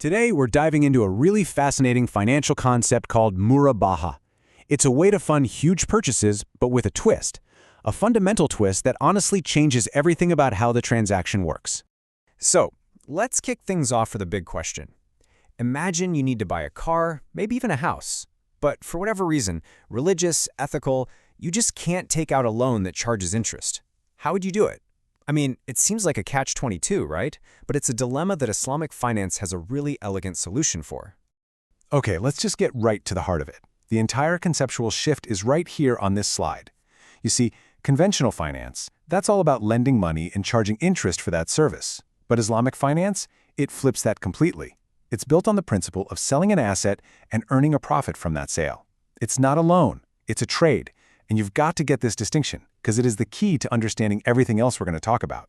Today, we're diving into a really fascinating financial concept called Murabaha. It's a way to fund huge purchases, but with a twist. A fundamental twist that honestly changes everything about how the transaction works. So, let's kick things off with a big question. Imagine you need to buy a car, maybe even a house. But for whatever reason, religious, ethical, you just can't take out a loan that charges interest. How would you do it? I mean, it seems like a catch-22, right? But it's a dilemma that Islamic finance has a really elegant solution for. Okay, let's just get right to the heart of it. The entire conceptual shift is right here on this slide. You see, conventional finance, that's all about lending money and charging interest for that service. But Islamic finance, it flips that completely. It's built on the principle of selling an asset and earning a profit from that sale. It's not a loan, it's a trade. And you've got to get this distinction, because it is the key to understanding everything else we're going to talk about.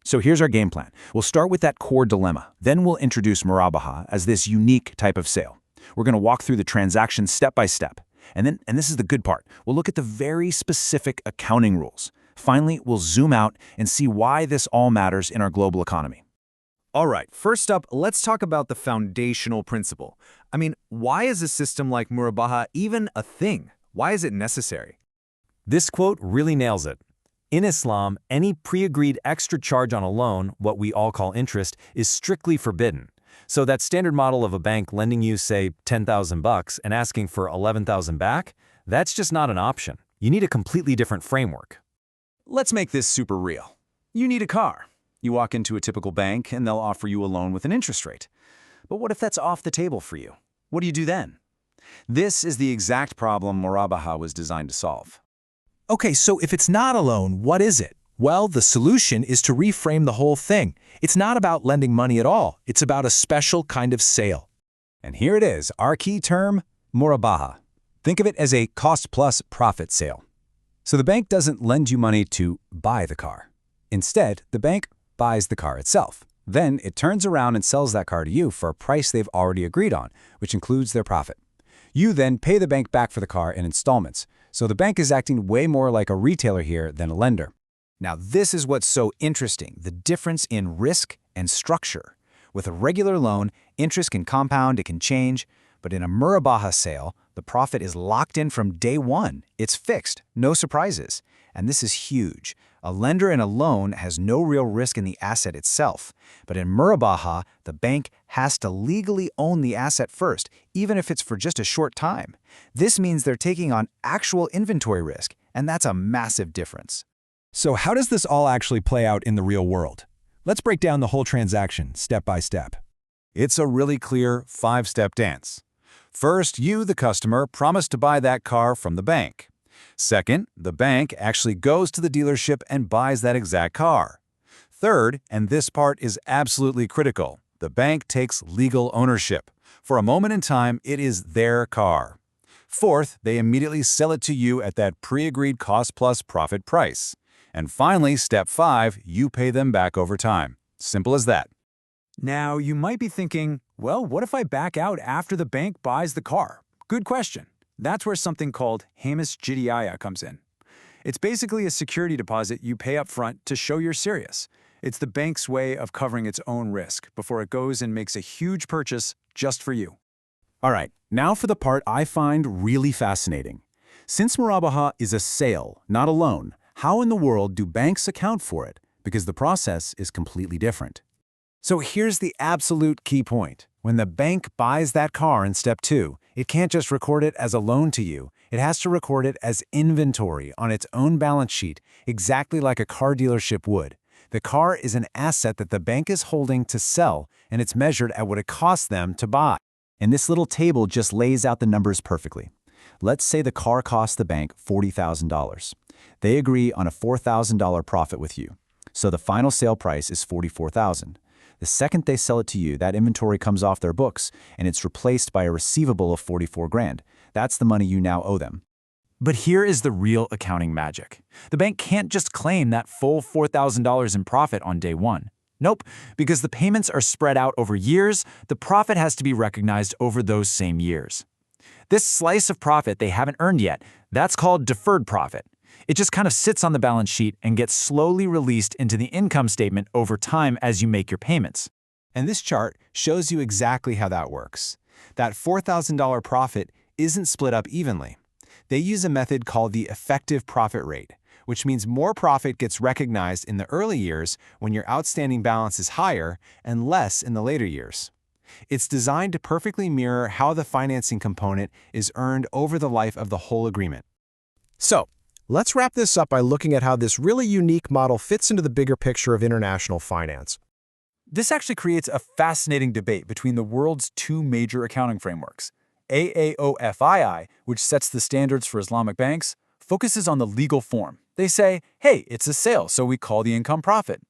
So here's our game plan. We'll start with that core dilemma. Then we'll introduce Murabaha as this unique type of sale. We're going to walk through the transaction step by step. And this is the good part, we'll look at the very specific accounting rules. Finally, we'll zoom out and see why this all matters in our global economy. All right, first up, let's talk about the foundational principle. I mean, why is a system like Murabaha even a thing? Why is it necessary? This quote really nails it. In Islam, any pre-agreed extra charge on a loan, what we all call interest, is strictly forbidden. So that standard model of a bank lending you, say, $10,000 and asking for $11,000 back, that's just not an option. You need a completely different framework. Let's make this super real. You need a car. You walk into a typical bank and they'll offer you a loan with an interest rate. But what if that's off the table for you? What do you do then? This is the exact problem Murabaha was designed to solve. Okay, so if it's not a loan, what is it? Well, the solution is to reframe the whole thing. It's not about lending money at all. It's about a special kind of sale. And here it is, our key term, Murabaha. Think of it as a cost-plus profit sale. So the bank doesn't lend you money to buy the car. Instead, the bank buys the car itself. Then it turns around and sells that car to you for a price they've already agreed on, which includes their profit. You then pay the bank back for the car in installments. So the bank is acting way more like a retailer here than a lender. Now, this is what's so interesting, the difference in risk and structure. With a regular loan, interest can compound, it can change, but in a Murabaha sale, the profit is locked in from day one. It's fixed, no surprises. And this is huge. A lender in a loan has no real risk in the asset itself. But in Murabaha, the bank has to legally own the asset first, even if it's for just a short time. This means they're taking on actual inventory risk, and that's a massive difference. So how does this all actually play out in the real world? Let's break down the whole transaction step by step. It's a really clear 5-step dance. First, you, the customer, promise to buy that car from the bank. Second, the bank actually goes to the dealership and buys that exact car. Third, and this part is absolutely critical, the bank takes legal ownership. For a moment in time, it is their car. Fourth, they immediately sell it to you at that pre-agreed cost-plus profit price. And finally, step 5, you pay them back over time. Simple as that. Now, you might be thinking, well, what if I back out after the bank buys the car? Good question. That's where something called Hamis Jidiyah comes in. It's basically a security deposit you pay up front to show you're serious. It's the bank's way of covering its own risk before it goes and makes a huge purchase just for you. All right, now for the part I find really fascinating. Since Murabaha is a sale, not a loan, how in the world do banks account for it? Because the process is completely different. So here's the absolute key point. When the bank buys that car in step 2, it can't just record it as a loan to you. It has to record it as inventory on its own balance sheet, exactly like a car dealership would. The car is an asset that the bank is holding to sell, and it's measured at what it costs them to buy. And this little table just lays out the numbers perfectly. Let's say the car costs the bank $40,000. They agree on a $4,000 profit with you. So the final sale price is $44,000. The second they sell it to you, that inventory comes off their books, and it's replaced by a receivable of $44,000. That's the money you now owe them. But here is the real accounting magic. The bank can't just claim that full $4,000 in profit on day one. Nope, because the payments are spread out over years, the profit has to be recognized over those same years. This slice of profit they haven't earned yet, that's called deferred profit. It just kind of sits on the balance sheet and gets slowly released into the income statement over time as you make your payments. And this chart shows you exactly how that works. That $4,000 profit isn't split up evenly. They use a method called the effective profit rate, which means more profit gets recognized in the early years when your outstanding balance is higher and less in the later years. It's designed to perfectly mirror how the financing component is earned over the life of the whole agreement. So, let's wrap this up by looking at how this really unique model fits into the bigger picture of international finance. This actually creates a fascinating debate between the world's two major accounting frameworks. AAOFII, which sets the standards for Islamic banks, focuses on the legal form. They say, hey, it's a sale, so we call the income profit.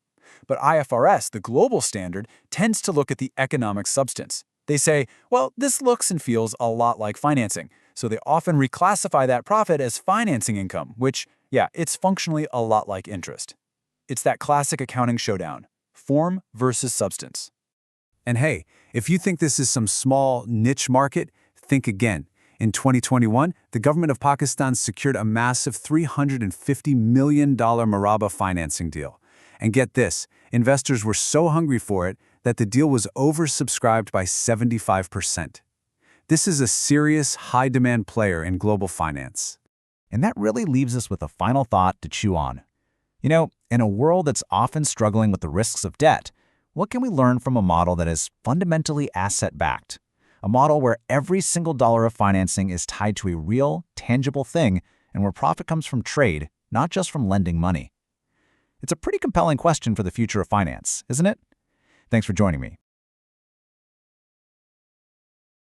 But IFRS, the global standard, tends to look at the economic substance. They say, well, this looks and feels a lot like financing, so they often reclassify that profit as financing income, which, yeah, it's functionally a lot like interest. It's that classic accounting showdown. Form versus substance. And hey, if you think this is some small niche market, think again. In 2021, the government of Pakistan secured a massive $350 million Murabaha financing deal. And get this, investors were so hungry for it that the deal was oversubscribed by 75%. This is a serious, high-demand player in global finance. And that really leaves us with a final thought to chew on. You know, in a world that's often struggling with the risks of debt, what can we learn from a model that is fundamentally asset-backed? A model where every single dollar of financing is tied to a real, tangible thing and where profit comes from trade, not just from lending money. It's a pretty compelling question for the future of finance, isn't it? Thanks for joining me.